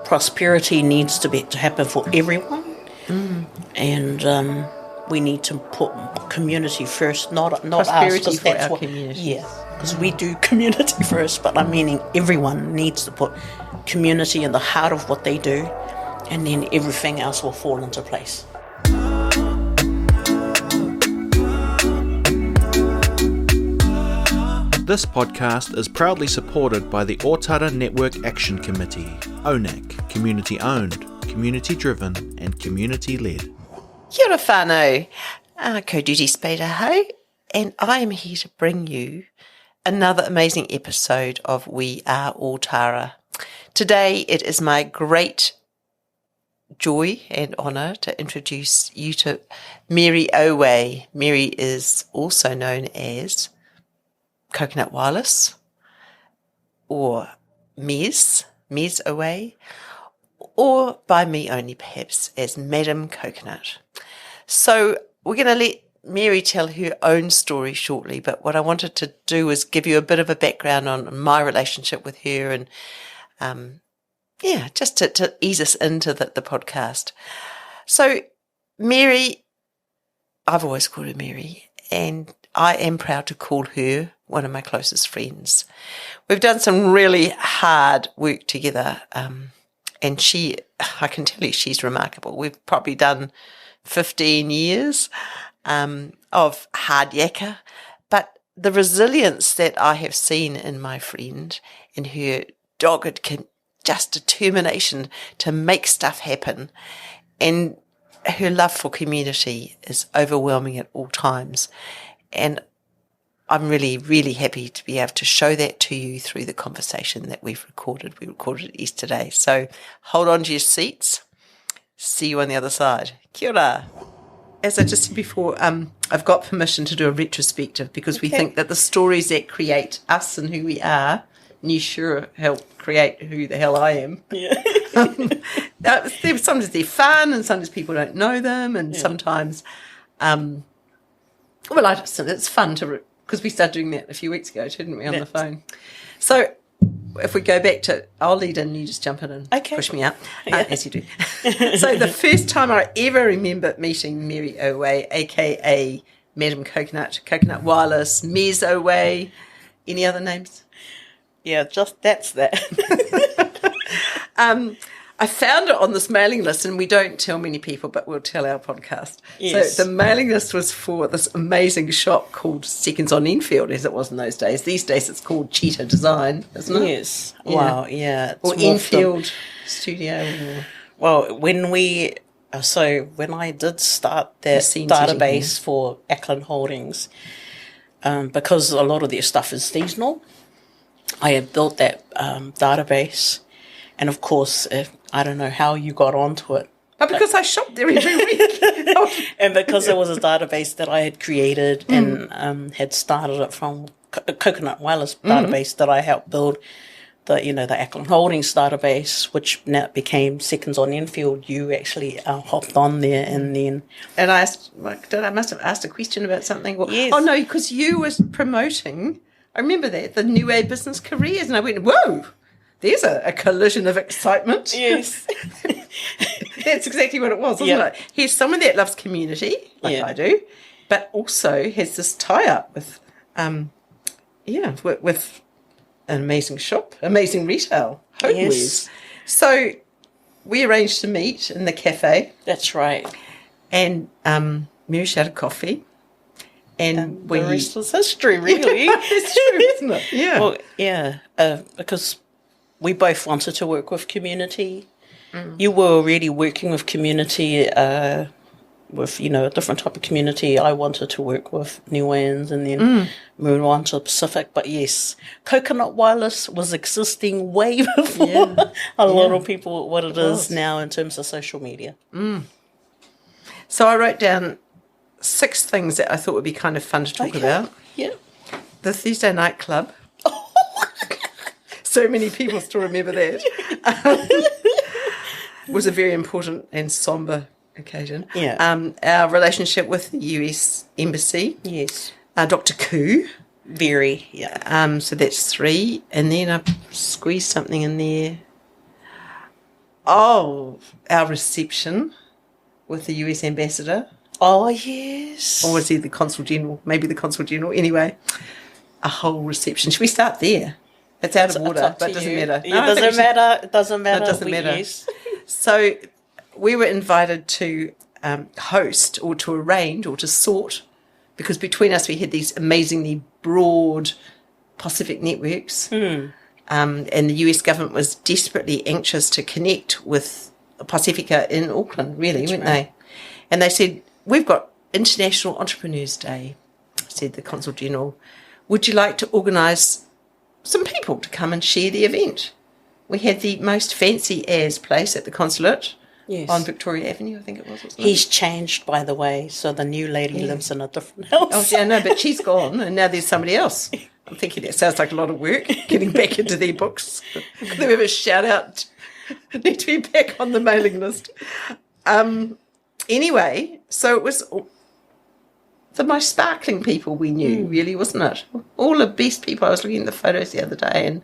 prosperity needs to happen for everyone, and we need to put community first, not prosperity us, for our community. Yeah, because we do community first, but I'm meaning everyone needs to put community in the heart of what they do, and then everything else will fall into place. This podcast is proudly supported by the Ōtara Network Action Committee, ōNAC Community-Owned, Community-Driven and Community-Led. Kia ora whānau, ko Judy Speight ahau, and I am here to bring you another amazing episode of We Are Ōtara. Today it is my great joy and honour to introduce you to Mary Ōwe. Mary is also known as Coconut Wireless, or Ms. Ōwe, or by me only perhaps as Madam Coconut. So we're going to let Mary tell her own story shortly, but what I wanted to do was give you a bit of a background on my relationship with her and just to ease us into the podcast. So Mary, I've always called her Mary, and I am proud to call her one of my closest friends. We've done some really hard work together, and I can tell you she's remarkable. We've probably done 15 years of hard yakka, but the resilience that I have seen in my friend and her dogged just determination to make stuff happen, and her love for community is overwhelming at all times. And I'm really, really happy to be able to show that to you through the conversation that we've recorded. We recorded it yesterday. So hold on to your seats. See you on the other side. Kia ora. As I just said before, I've got permission to do a retrospective because we think that the stories that create us and who we are, and you sure help create who the hell I am. Yeah. Sometimes they're fun and sometimes people don't know them, and sometimes, it's fun because we started doing that a few weeks ago, didn't we, on the phone? So if we go back to, I'll lead in, you just jump in and push me out, as you do. So the first time I ever remember meeting Mary Ōwe, a.k.a. Madam Coconut, Coconut Wireless, Ms. Ōwe, any other names? Yeah, just that's that. I found it on this mailing list, and we don't tell many people, but we'll tell our podcast. Yes. So the mailing list was for this amazing shop called Seconds on Enfield, as it was in those days. These days it's called Cheetah Design, isn't it? Yes. Yeah. Wow, yeah. Or Enfield Studio. Well, when I did start that database for Ackland Holdings, because a lot of their stuff is seasonal, I had built that database. And of course, I don't know how you got onto it. But because I shopped there every week. And because it was a database that I had created and had started it from Coconut Wireless database that I helped build, the Ackland Holdings database, which now became Seconds on Enfield. You actually hopped on there and then... And I must have asked a question about something. Yes. Oh, no, because you were promoting, I remember that, the New Age Business Careers. And I went, whoa! There's a collision of excitement. Yes. That's exactly what it was, wasn't it? Here's someone that loves community, like I do, but also has this tie-up with with an amazing shop, amazing retail, homewares. Yes. So we arranged to meet in the cafe. That's right. And Mary shouted coffee. And the rest was history, really. It's true, isn't it? Yeah. Well, yeah, because... we both wanted to work with community. You were already working with community, with, a different type of community. I wanted to work with Niueans and then move on to Pacific. But yes, Coconut Wireless was existing way before a lot of people what it is now in terms of social media. So I wrote down 6 things that I thought would be kind of fun to talk about. Yeah. The Thursday night club. So many people still remember that. Was a very important and sombre occasion. Yeah. Our relationship with the US Embassy. Yes. Dr. Koo. Very, yeah. So that's 3. And then I squeezed something in there. our reception with the US ambassador. Oh, yes. Or was he the Consul General? Maybe the Consul General. Anyway, a whole reception. Should we start there? It's out of order, but it doesn't matter. It doesn't matter. It doesn't matter. It doesn't matter. Yes. So we were invited to host or to arrange or to sort, because between us we had these amazingly broad Pacific networks, and the US government was desperately anxious to connect with Pacifica in Auckland, really, weren't they? And they said, we've got International Entrepreneurs Day, said the Consul General. Would you like to organise some people to come and share the event? We had the most fancy as place at the consulate on Victoria Avenue, I think it was. He's changed, by the way, so the new lady lives in a different house. Oh, yeah, no, but she's gone and now there's somebody else. I'm thinking that sounds like a lot of work, getting back into their books. Could they have a shout out? Need to be back on the mailing list. Anyway, so it was the most sparkling people we knew, really, wasn't it? All the best people. I was looking at the photos the other day, and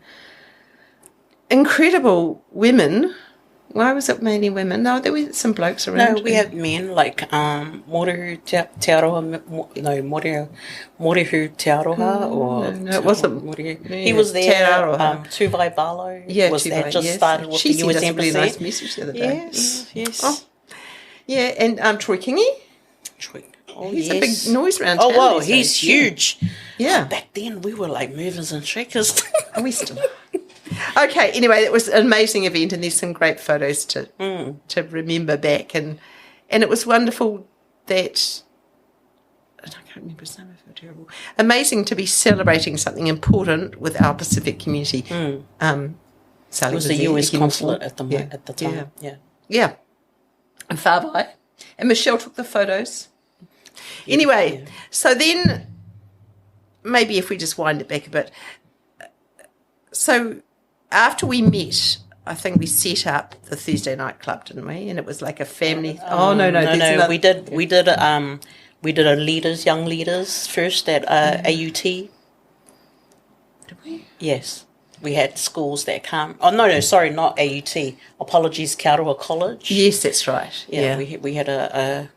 incredible women. Why was it mainly women? No, there were some blokes around. No, we had men like Morihu Tearoha, or no, it wasn't. Morihu. He was there. Tuvai Barlow was Tuvai, there, just started with the US Embassy. Embassy. Really nice message the other day. Yes. Oh, yeah, and Troy Kingy. He's a big noise around town. Oh, wow, these he's days. huge. Yeah. Back then, we were like movers and shakers. Are we still? Okay, anyway, it was an amazing event, and there's some great photos to remember back. And it was wonderful that, I can't remember his name, I feel terrible. Amazing to be celebrating something important with our Pacific community. It was the US consulate at the time. Yeah. And Whāwai. And Michelle took the photos. Anyway, so then maybe if we just wind it back a bit. So after we met, I think we set up the Thursday night club, didn't we? And it was like a family. No. We did a young leaders first at AUT. Did we? Yes. We had schools that come. Oh, no, sorry, not AUT. Apologies, Aotearoa College. Yes, that's right. Yeah. We had a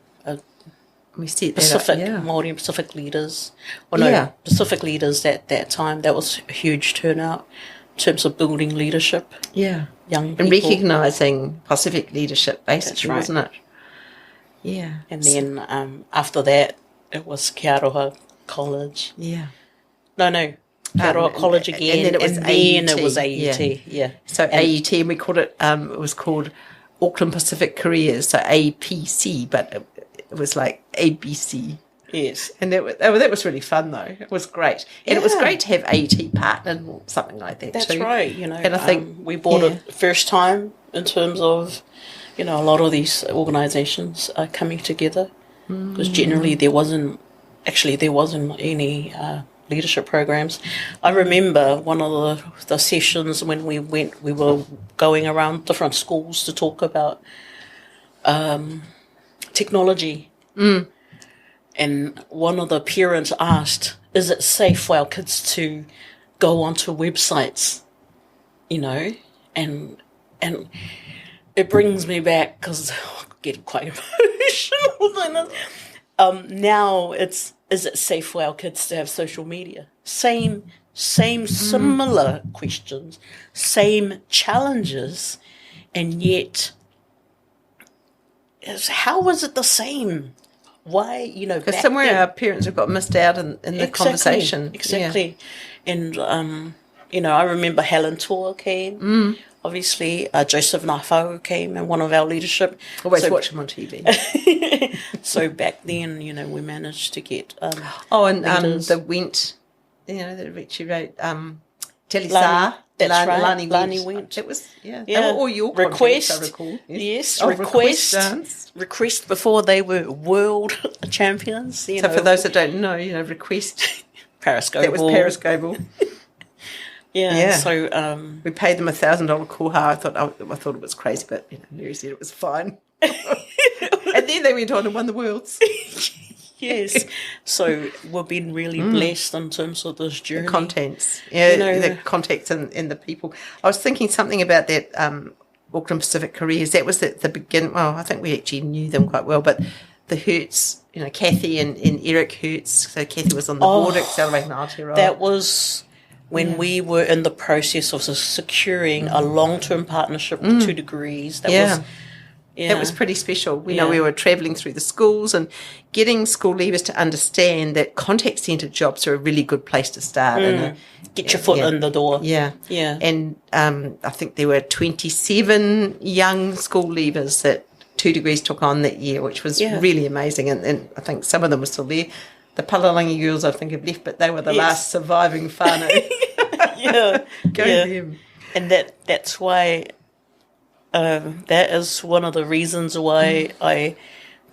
we set Pacific, that up, Māori and Pacific leaders. Pacific leaders at that time. That was a huge turnout in terms of building leadership. Yeah. Young people. And recognising Pacific leadership, basically, That's right. wasn't it? Yeah. And then after that, it was Aotearoa College. Yeah. No. Aotearoa College again. And then it was AUT. AUT. Yeah. So AUT, and we called it, it was called Auckland Pacific Careers, so APC, but it was like ABC. Yes. And that was really fun, though. It was great. And it was great to have AUT partnered or something like that, That's too. right. And I think we bought it first time in terms of, a lot of these organisations are coming together, because generally there wasn't any leadership programs. I remember one of the sessions when we were going around different schools to talk about technology. And one of the parents asked, is it safe for our kids to go onto websites? And it brings me back, because I get quite emotional. Now is it safe for our kids to have social media? Same similar questions, same challenges, and yet, how is it the same? Why, because somewhere our parents have got missed out in the conversation. Exactly. Yeah. And, I remember Helen Toa came. Obviously, Joseph Nafau came, and one of our leadership. Always watch him on TV. So back then, we managed to get the Went, that Richie wrote, Telly Sa. That's right. Lani went. It was, they were all your request, I recall. Yes, request dance. Request before they were world champions. So for those that don't know, request. Periscope. That was Periscope. Yeah. So we paid them $1,000 koha. I thought it was crazy, but Mary said it was fine. And then they went on and won the Worlds. Yes. So we've been really blessed in terms of this journey. The contents. Yeah, the contacts and the people. I was thinking something about that Auckland Pacific Careers. That was at the beginning. Well, I think we actually knew them quite well, but the Hertz, Kathy and Eric Hertz. So Kathy was on the board at Accelerating Aotearoa. That was when we were in the process of securing a long-term partnership with 2 Degrees. That was pretty special. We were travelling through the schools and getting school leavers to understand that contact centre jobs are a really good place to start. And get your foot in the door. Yeah. Yeah. And I think there were 27 young school leavers that 2 Degrees took on that year, which was really amazing. And I think some of them are still there. The Palalangi girls, I think, have left, but they were the last surviving whānau. Go them. And that's why... that is one of the reasons why I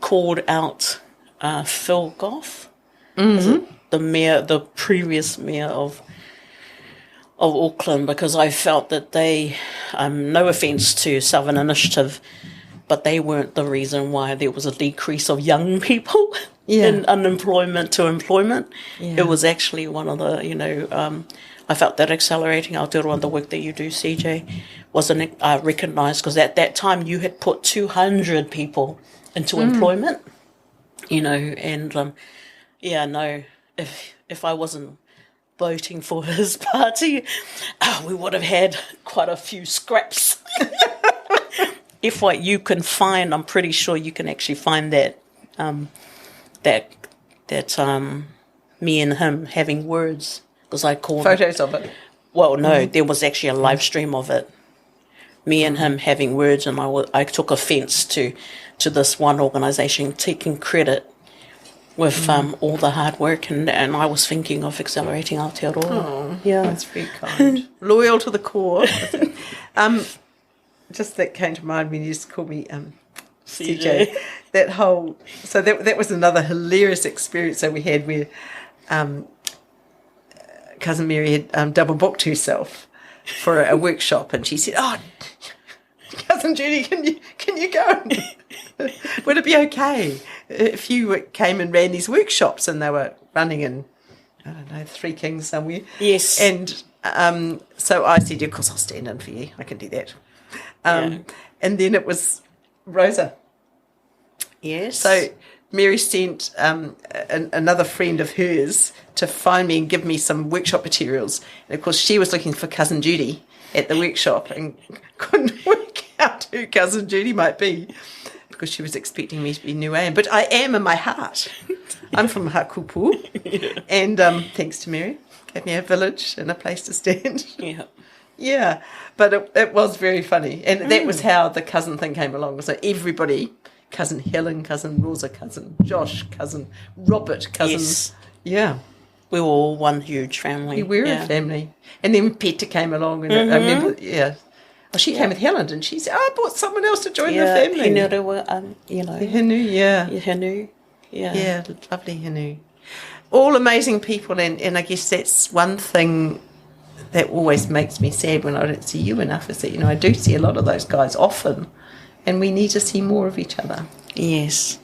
called out Phil Goff, the previous mayor of Auckland, because I felt that they, no offence to Southern Initiative, but they weren't the reason why there was a decrease of young people in unemployment to employment. Yeah. It was actually one of the, I felt that Accelerating Aotearoa, the work that you do, CJ, wasn't recognised, because at that time you had put 200 people into employment, and if I wasn't voting for his party, we would have had quite a few scraps. If what you can find, I'm pretty sure you can actually find that me and him having words, because I called photos of it. Well, no, there was actually a live stream of it. Me and him having words, and I took offence to this one organisation taking credit with all the hard work, and I was thinking of Accelerating Aotearoa. Oh, yeah, that's very kind. Loyal to the core. Just that came to mind when you just called me CJ. That was another hilarious experience that we had where Cousin Mary had double booked herself for a workshop, and she said, "Oh, Cousin Judy, can you go? Would it be okay if you came and ran these workshops?" And they were running in, I don't know, Three Kings somewhere. Yes. And so I said, "Of course, I'll stand in for you. I can do that." And then it was Rosa. Yes. So Mary sent another friend of hers to find me and give me some workshop materials. And, of course, she was looking for Cousin Judy at the workshop and couldn't work out who Cousin Judy might be, because she was expecting me to be Niuean. But I am in my heart. I'm from Hakupu. And thanks to Mary, gave me a village and a place to stand. Yeah. Yeah, but it was very funny. And that was how the cousin thing came along. So everybody, Cousin Helen, Cousin Rosa, Cousin Josh, Cousin Robert, Cousin... Yes. Yeah. We were all one huge family. We were a family. And then Peter came along, and I remember, well, she came with Helen, and she said, "Oh, I brought someone else to join the family." Hinu, Hinu, Yeah, lovely Hinu. All amazing people, and I guess that's one thing that always makes me sad when I don't see you enough, is that, I do see a lot of those guys often, and we need to see more of each other. Yes.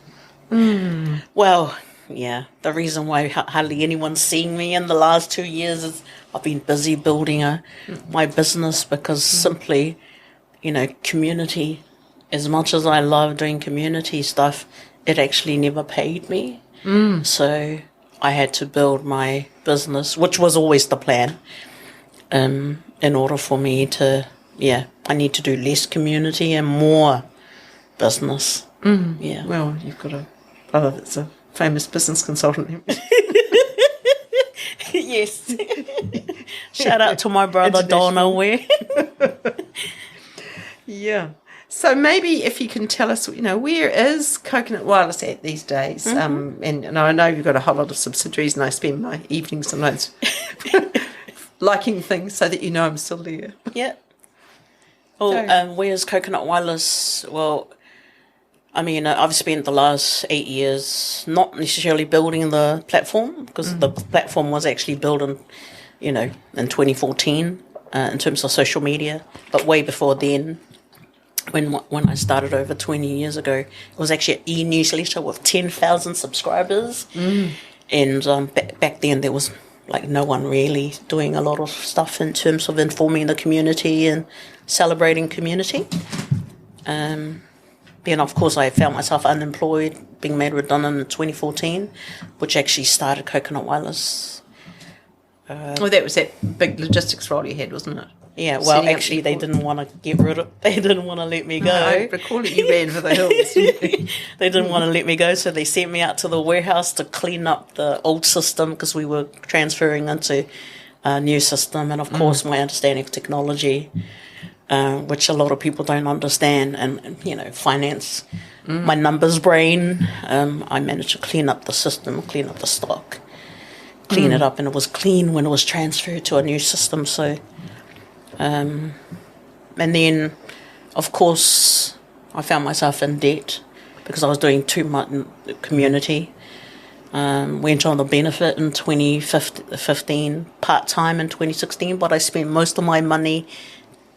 Well, yeah, the reason why hardly anyone's seen me in the last 2 years is I've been busy building my business, because simply, community, as much as I love doing community stuff, it actually never paid me. So I had to build my business, which was always the plan, in order for me to, I need to do less community and more business. Yeah. Well, you've got a brother that's a famous business consultant. Yes. Shout out to my brother Donna. Yeah. So maybe if you can tell us, where is Coconut Wireless at these days? And I know you've got a whole lot of subsidiaries, and I spend my evenings sometimes liking things so that I'm still there. Yeah. Well, where's Coconut Wireless? Well, I mean, I've spent the last 8 years not necessarily building the platform, because the platform was actually built in 2014 in terms of social media. But way before then, when I started over 20 years ago, it was actually an e-newsletter with 10,000 subscribers. And back then there was like no one really doing a lot of stuff in terms of informing the community and celebrating community. Then, of course, I found myself unemployed, being made redundant in 2014, which actually started Coconut Wireless. That was that big logistics role you had, wasn't it? Yeah, well, actually, they didn't want to get rid of. They didn't want to let me go. No, I recall that you ran for the hills. They didn't want to let me go, so they sent me out to the warehouse to clean up the old system because we were transferring into a new system. And of course, my understanding of technology, which a lot of people don't understand, and finance, my numbers brain, I managed to clean up the system, clean up the stock, clean it up, and it was clean when it was transferred to a new system. So. And then, of course, I found myself in debt because I was doing too much community. Went on the benefit in 2015, part-time in 2016, but I spent most of my money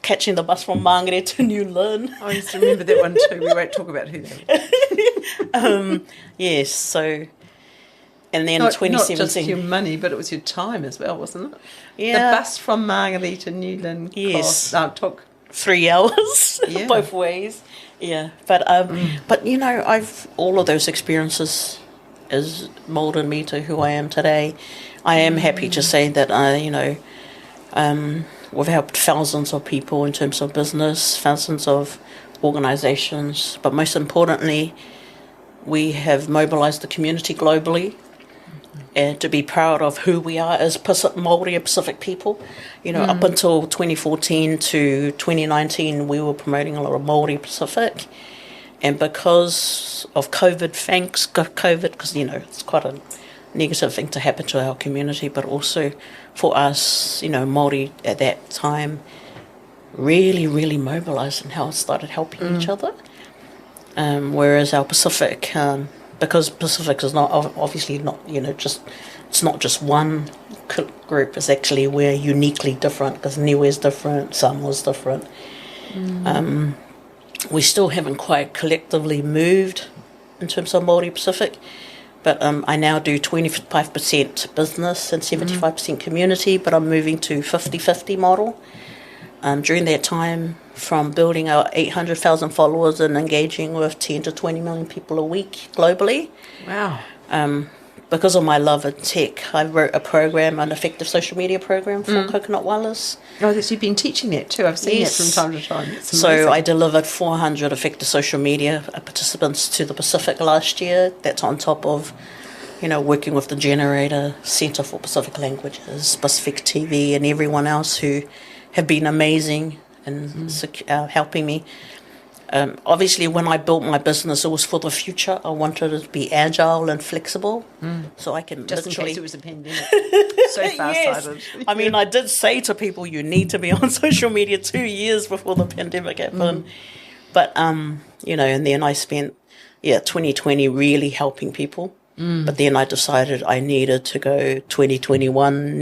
catching the bus from Māngere to New Lynn. I used to remember that one too. We won't talk about who that was. Yes, so... And then not 2017... Not just your money, but it was your time as well, wasn't it? Yeah. The bus from Māngere to Newland took 3 hours both ways. Yeah, but I've all of those experiences has molded me to who I am today. I am happy to say that we've helped thousands of people in terms of business, thousands of organisations, but most importantly, we have mobilised the community globally. And to be proud of who we are as Māori and Pacific people. Up until 2014 to 2019, we were promoting a lot of Māori Pacific. And because of COVID, thanks COVID, because, it's quite a negative thing to happen to our community, but also for us, Māori at that time really, really mobilised and how it started helping each other. Whereas our Pacific... because Pacific is not obviously not it's not just one group. It's actually we're uniquely different because Niue's different, Samoa's different. We still haven't quite collectively moved in terms of Māori Pacific, but I now do 25% business and 75% community. But I'm moving to 50-50 model. During that time, from building our 800,000 followers and engaging with 10 to 20 million people a week globally. Wow. Because of my love of tech, I wrote an effective social media program for Coconut Wireless. Oh, you've been teaching that too. I've seen that from time to time. So I delivered 400 effective social media participants to the Pacific last year. That's on top of, working with the Generator, Centre for Pacific Languages, Pacific TV, and everyone else who have been amazing and helping me. Obviously, when I built my business, it was for the future. I wanted it to be agile and flexible, so I can just literally... in case it was a pandemic. So far-sighted. Yes. I mean, I did say to people, you need to be on social media 2 years before the pandemic happened. But, and then I spent, 2020 really helping people. But then I decided I needed to go 2021,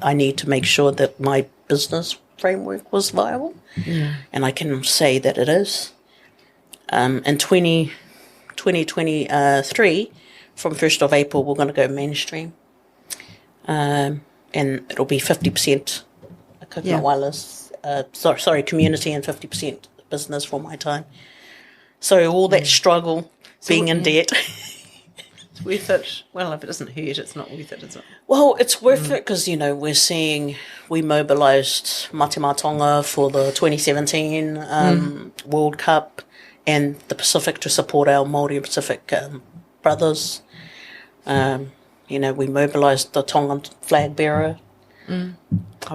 I need to make sure that my business framework was viable, and I can say that it is. In 2023, from 1st of April, we're going to go mainstream, and it'll be 50% Coconut Wireless, community, and 50% business for my time. So all that struggle, being in debt... It's worth it. Well, if it doesn't hurt, it's not worth it, is it? Well, it's worth it because, we mobilised Mate Matonga for the 2017 World Cup and the Pacific to support our Māori and Pacific brothers. We mobilised the Tongan flag bearer. I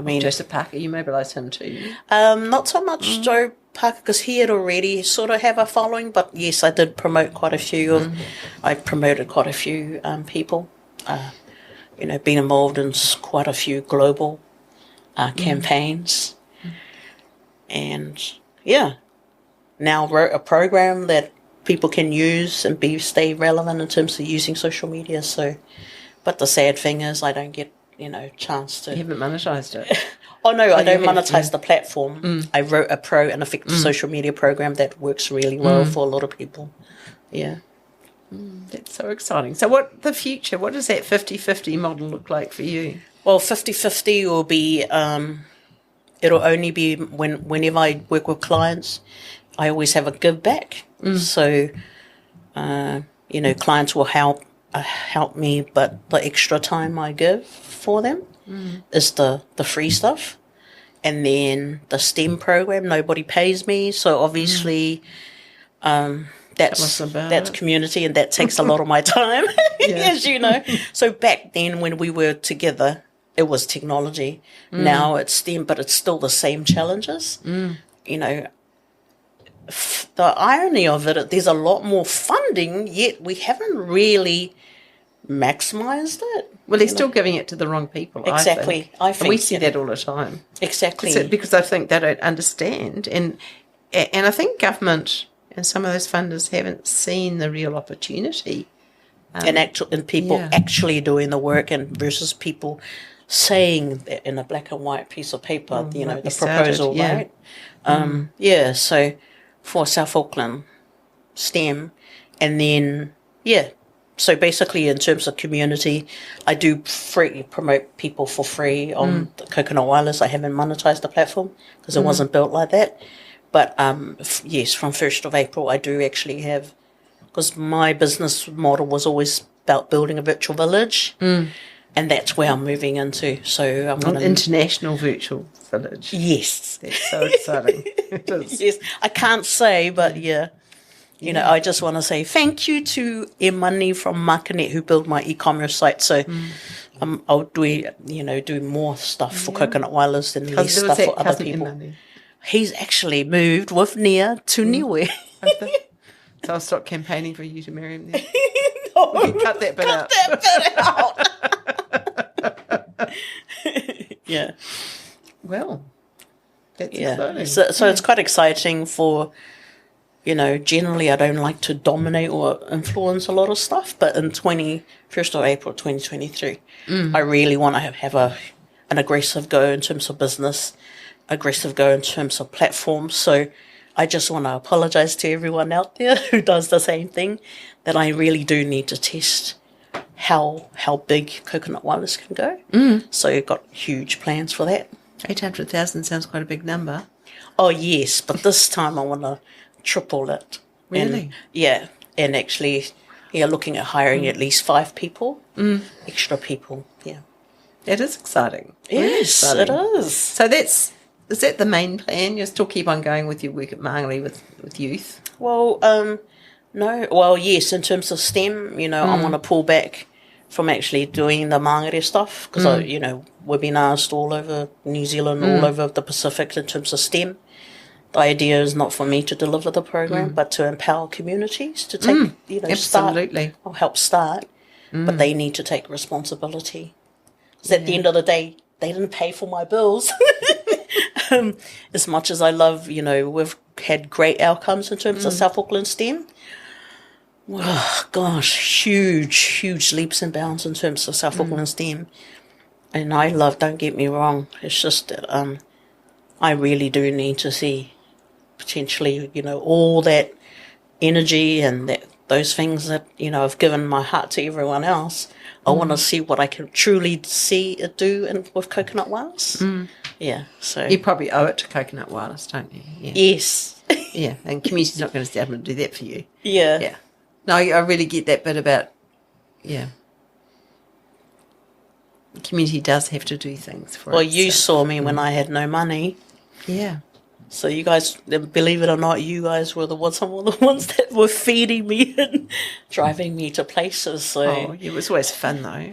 mean... Joseph Parker, you mobilised him too? Not so much Joe Parker, because he had already sort of have a following, but yes, I did promote quite a few I promoted quite a few people, been involved in quite a few global campaigns, and now wrote a program that people can use and stay relevant in terms of using social media. So, but the sad thing is I don't get chance to... You haven't monetised it. Oh, no, I don't monetize the platform. I wrote an effective social media program that works really well for a lot of people. Yeah. That's so exciting. So what does that 50-50 model look like for you? Well, 50-50 will be, it'll only be whenever I work with clients, I always have a give back. So, clients will help me, but the extra time I give for them is the free stuff. And then the STEM program, nobody pays me. So obviously, that's community, and that takes a lot of my time, as you know. So back then when we were together, it was technology. Now it's STEM, but it's still the same challenges. You know, the irony of it, there's a lot more funding, yet we haven't really maximised it. Well, they're still giving it to the wrong people. Exactly. I think and we see that all the time. Exactly. Because I think they don't understand. And I think government and some of those funders haven't seen the real opportunity. And people actually doing the work, and versus people saying that in a black and white piece of paper, the proposal, right? So for South Auckland, STEM, and then, so basically in terms of community, I do promote people for free on the Coconut Wireless. I haven't monetised the platform because it wasn't built like that. But yes, from 1st of April, I do actually have, because my business model was always about building a virtual village, and that's where I'm moving into. So I'm going to international virtual village. Yes, that's so exciting. It is. Yes, I can't say, but you know, I just want to say thank you to Emani from Makanet who built my e-commerce site. So I'll do more stuff for Coconut Wireless and less stuff for other people. Emani. He's actually moved with Nia to Niue. So I'll stop campaigning for you to marry him then. No, we can cut that bit out. Yeah. Well, that's exciting. So it's quite exciting for, generally I don't like to dominate or influence a lot of stuff, but in 1st of April 2023, I really want to have an aggressive go in terms of business, aggressive go in terms of platforms. So I just want to apologise to everyone out there who does the same thing, that I really do need to test how big Coconut Wireless can go. So I've got huge plans for that. 800,000 sounds quite a big number. Oh, yes, but this time I want to triple it. Really? And actually, looking at hiring at least 5 people, extra people, That is exciting. Yes, it is. So is that the main plan? You'll still keep on going with your work at Māngere with youth? Well, no. Well, yes, in terms of STEM, I want to pull back from actually doing the Māngere stuff, because we've been asked all over New Zealand, all over the Pacific in terms of STEM. The idea is not for me to deliver the program, but to empower communities to take, absolutely. start, or help start, but they need to take responsibility. Because at the end of the day, they didn't pay for my bills. As much as I love, we've had great outcomes in terms of South Auckland STEM. Oh, gosh, huge leaps and bounds in terms of South Auckland STEM. And I love, don't get me wrong, it's just that I really do need to see potentially, all that energy and those things that, I've given my heart to everyone else. I want to see what I can truly see it do with Coconut Wireless. Yeah, so you probably owe it to Coconut Wireless, don't you? Yeah. Yes. Yeah, and community's not going to step up and do that for you. Yeah. No, I really get that bit about, the community does have to do things for Well, you saw me when I had no money. Yeah. So you guys, believe it or not, you guys were some of the ones that were feeding me and driving me to places. So it was always fun, though.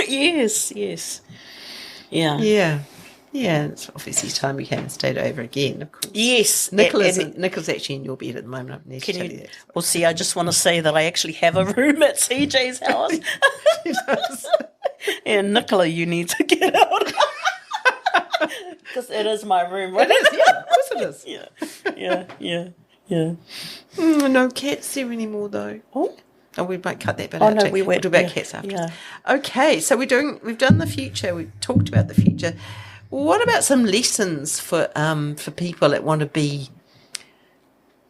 Yes. Yeah. Yeah, it's obviously time you came and stayed over again, of course. Yes. Nicola's actually in your bed at the moment. I need to tell you that. Well, see, I just want to say that I actually have a room at CJ's house. She does. And Nicola, you need to get out. Because it is my room, right? It is, yeah. Of course it is. Yeah. No cats there anymore, though. Oh, we might cut that bit out. No, we'll do about cats after. Yeah. Okay, so we've done the future. We've talked about the future. What about some lessons for people that want to be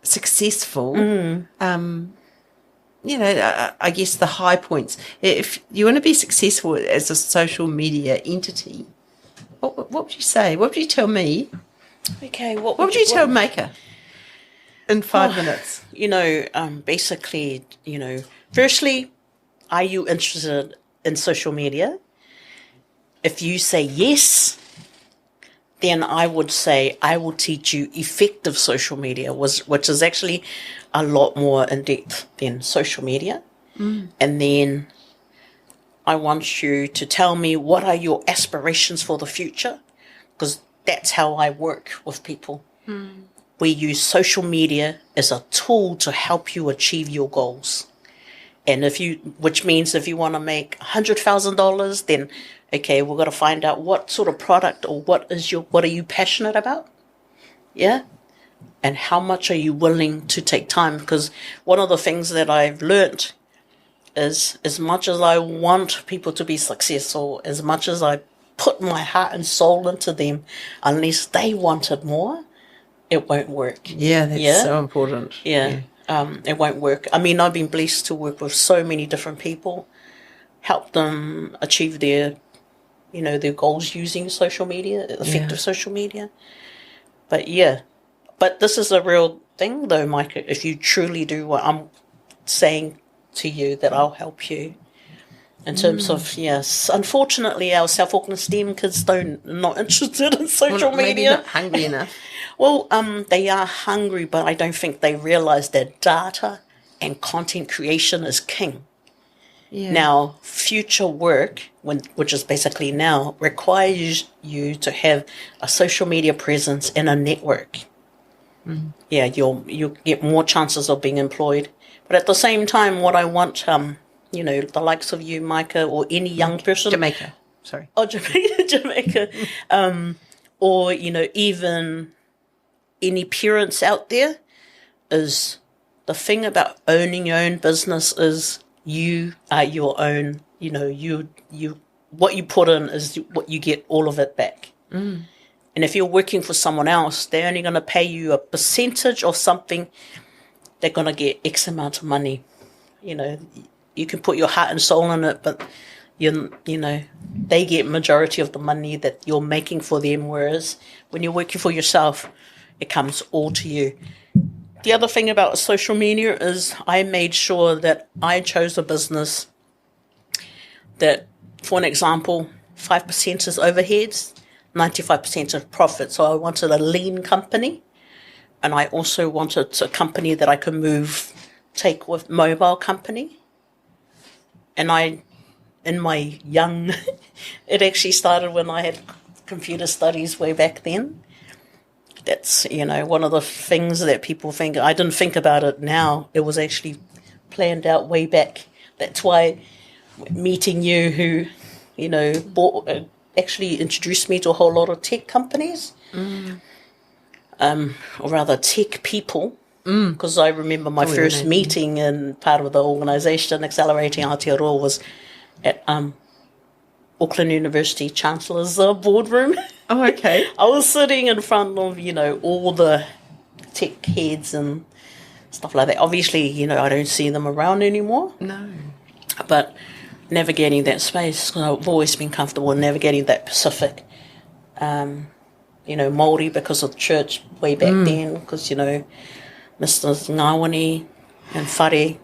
successful? I guess the high points. If you want to be successful as a social media entity, what would you say? What would you tell me? Okay, what would you tell Maker in 5 minutes? Basically, firstly, are you interested in social media? If you say yes, then I would say I will teach you effective social media, which is actually a lot more in depth than social media. And then I want you to tell me what are your aspirations for the future, because that's how I work with people. We use social media as a tool to help you achieve your goals. And which means if you want to make $100,000, then okay, we've got to find out what sort of product or what are you passionate about? Yeah. And how much are you willing to take time? Because one of the things that I've learnt is, as much as I want people to be successful, as much as I put my heart and soul into them, unless they wanted more, it won't work. Yeah, that's so important. Yeah. It won't work. I mean, I've been blessed to work with so many different people, help them achieve their goals using social media, effective social media. But this is a real thing though, Micah. If you truly do what I'm saying to you, that I'll help you. In terms of, yes, unfortunately, our South Auckland STEM kids not interested in social media. Maybe not hungry enough. Well, they are hungry, but I don't think they realise that data and content creation is king. Yeah. Now, future work, which is basically now, requires you to have a social media presence and a network. Yeah, you'll get more chances of being employed. But at the same time, what I want, the likes of you, Micah, or any young person. Jamaica. Jamaica. Or, even any parents out there, is the thing about owning your own business is you are your own, what you put in is what you get, all of it back. And if you're working for someone else, they're only going to pay you a percentage of something. They're going to get X amount of money. You can put your heart and soul in it, but they get majority of the money that you're making for them. Whereas when you're working for yourself, it comes all to you. The other thing about social media is I made sure that I chose a business that, for an example, 5% is overheads, 95% is profit. So I wanted a lean company, and I also wanted a company that I could take with mobile company. And in my young, it actually started when I had computer studies way back then. That's, one of the things that people think, I didn't think about it now. It was actually planned out way back. That's why meeting you who, actually introduced me to a whole lot of tech companies, or rather tech people, because I remember my first meeting in part of the organisation, Accelerating Aotearoa, was at Auckland University Chancellor's boardroom. Oh, okay. I was sitting in front of, all the tech heads and stuff like that. Obviously, I don't see them around anymore. No. But navigating that space, because I've always been comfortable in navigating that Pacific. Māori because of the church way back then, because, Mr. Ngāwani and Whare.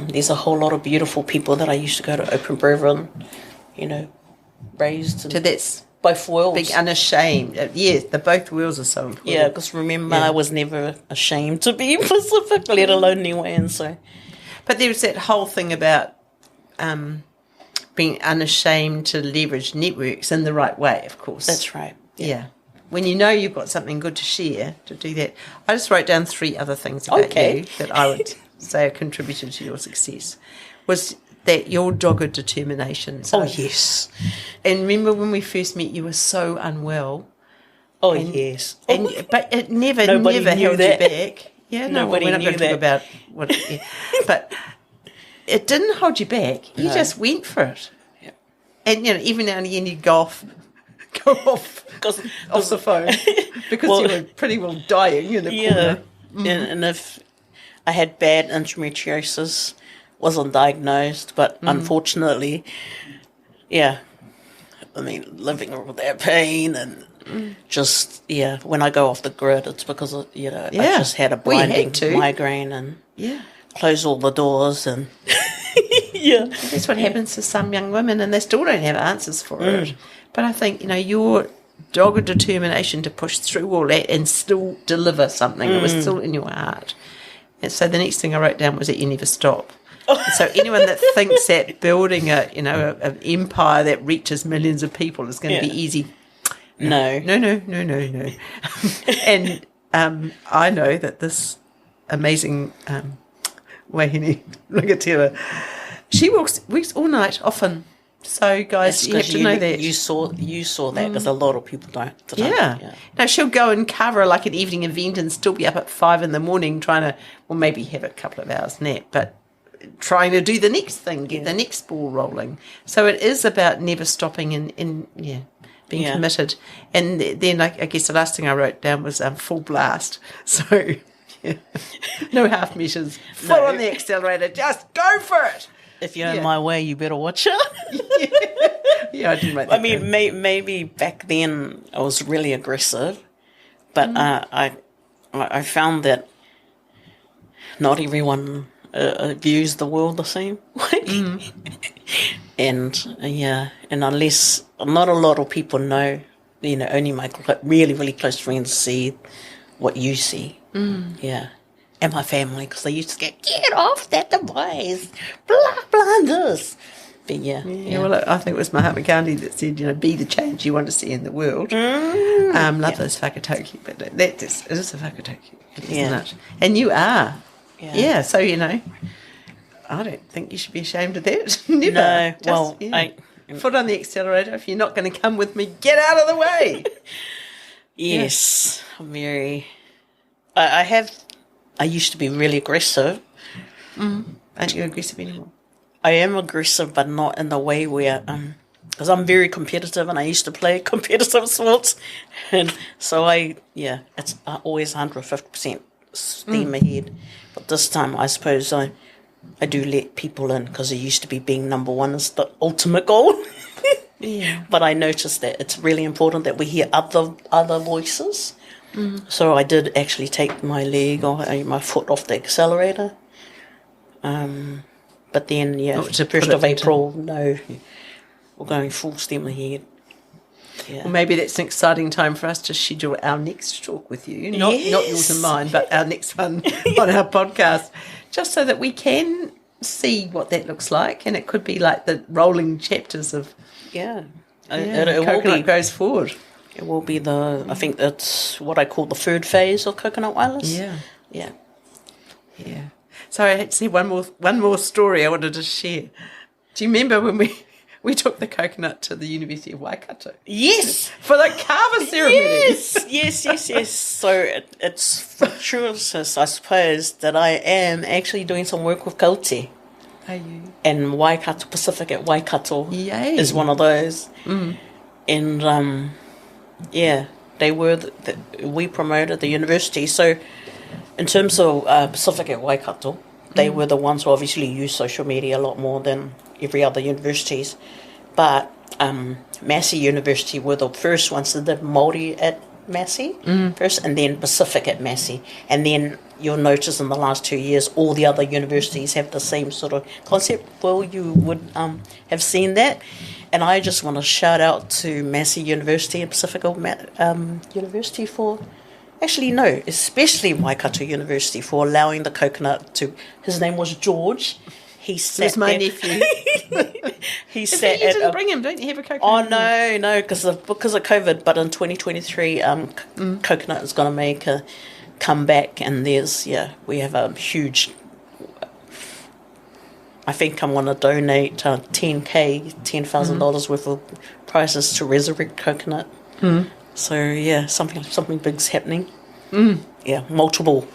There's a whole lot of beautiful people that I used to go to Open Brethren, raised. So that's both worlds. Being unashamed. Yes, the both worlds are so important. Yeah, because remember, I was never ashamed to be Pacific, let alone Niuean, so. But there's that whole thing about being unashamed to leverage networks in the right way, of course. That's right. Yeah. When you know you've got something good to share, to do that. I just wrote down 3 other things about you that I would say have contributed to your success. Was that your dogged determination. So, yes. And remember when we first met, you were so unwell. Oh, yes. But it never held you back. Yeah, nobody we're not knew going to talk about what. Yeah. But it didn't hold you back. You just went for it. Yeah. And even now and again you'd go off the phone because you were pretty well dying in the corner. And if I had bad endometriosis, wasn't diagnosed, but unfortunately, yeah, I mean, living with that pain and just, when I go off the grid, it's because, I just had a blinding migraine and close all the doors and, That's what happens to some young women, and they still don't have answers for it. But I think, your dogged determination to push through all that and still deliver something that was still in your heart. And so the next thing I wrote down was that you never stop. So anyone that thinks that building an empire that reaches millions of people is going to be easy, no. And I know that this amazing Wahine Rangatira, she works all night often. So guys, you have to know that. You saw that because a lot of people don't. Yeah. No, she'll go and cover like an evening event and still be up at 5 a.m. trying to, well, maybe have a couple of hours nap, but trying to do the next thing, get the next ball rolling. So it is about never stopping and being committed. And then I guess the last thing I wrote down was full blast. So no half measures, full on the accelerator, just go for it. If you're in my way, you better watch it. I didn't write that I mean, maybe back then I was really aggressive, but I found that not everyone views the world the same way. And unless not a lot of people know, only my really, really close friends see what you see. And my family, because they used to get off that device, blah, blah, this. But well, I think it was Mahatma Gandhi that said, be the change you want to see in the world. Love those whakatauki, but it is a whakatauki, isn't it? And you are. So, I don't think you should be ashamed of that. Never. No, foot on the accelerator. If you're not going to come with me, get out of the way. Yes, very. I used to be really aggressive. Aren't you aggressive anymore? I am aggressive, but not in the way where, because I'm very competitive and I used to play competitive sports. And so it's always 150% steam ahead. But this time, I suppose I do let people in because it used to be being number one is the ultimate goal. But I noticed that it's really important that we hear other voices. So I did actually take my my foot off the accelerator. But then, to 1st of April, we're going full steam ahead. Yeah. Well, maybe that's an exciting time for us to schedule our next talk with you. Not yours and mine, but our next one on our podcast, just so that we can see what that looks like. And it could be like the rolling chapters of it Coconut goes forward. It will be I think that's what I call the third phase of Coconut Wireless. Yeah. So I had to see one more story I wanted to share. Do you remember when we took the coconut to the University of Waikato? Yes. For the carver ceremony. Yes. So it's fortuitous, I suppose, that I am actually doing some work with Kaute. Are you? And Waikato, Pacific at Waikato is one of those. And they were we promoted the university. So in terms of Pacific at Waikato, they were the ones who obviously use social media a lot more than every other universities. But Massey University were the first ones that did Māori at Massey first, and then Pacific at Massey. And then you'll notice in the last 2 years, all the other universities have the same sort of concept. Well, you would have seen that. And I just want to shout out to Massey University and Pacific University especially Waikato University for allowing the coconut to. His name was George. He was my nephew. He sat. You didn't bring him, don't you? Have a coconut? Oh no, because of COVID. But in 2023, coconut is going to make a comeback, and we have a huge. I think I'm going to donate $10,000 worth of prizes to resurrect coconut. So something big's happening. Yeah, multiple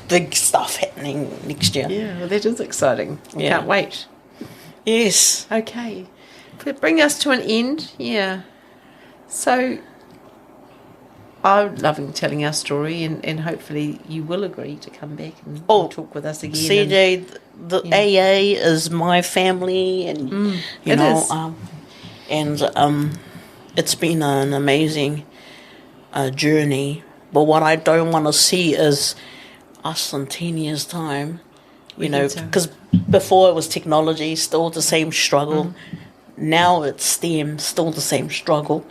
big stuff happening next year. Yeah, well, that is exciting. I can't wait. Yes. Okay. Bring us to an end. Yeah. So I'm loving telling our story, and hopefully you will agree to come back and talk with us again. CJ, the AA is my family, and you know, it's been an amazing journey. But what I don't want to see is us in 10 years' time, you know, because before it was technology, still the same struggle. Now it's STEM, still the same struggle.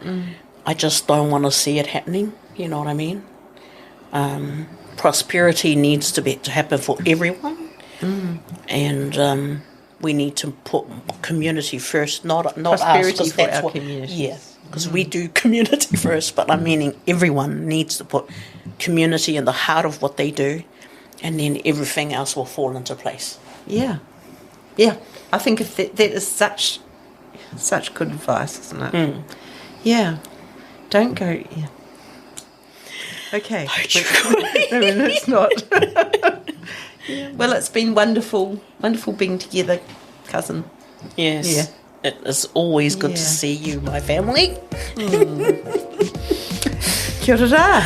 I just don't want to see it happening. You know what I mean? Prosperity needs to happen for everyone, and we need to put community first. Not prosperity us, for our community. Yeah, because we do community first. But I'm meaning everyone needs to put community in the heart of what they do, and then everything else will fall into place. Yeah. I think if that is such good advice, isn't it? Yeah. Don't go. Yeah. Okay. No, it's not. Well, it's been wonderful being together, cousin. Yes. Yeah. It is always good to see you, my family. Kia ora.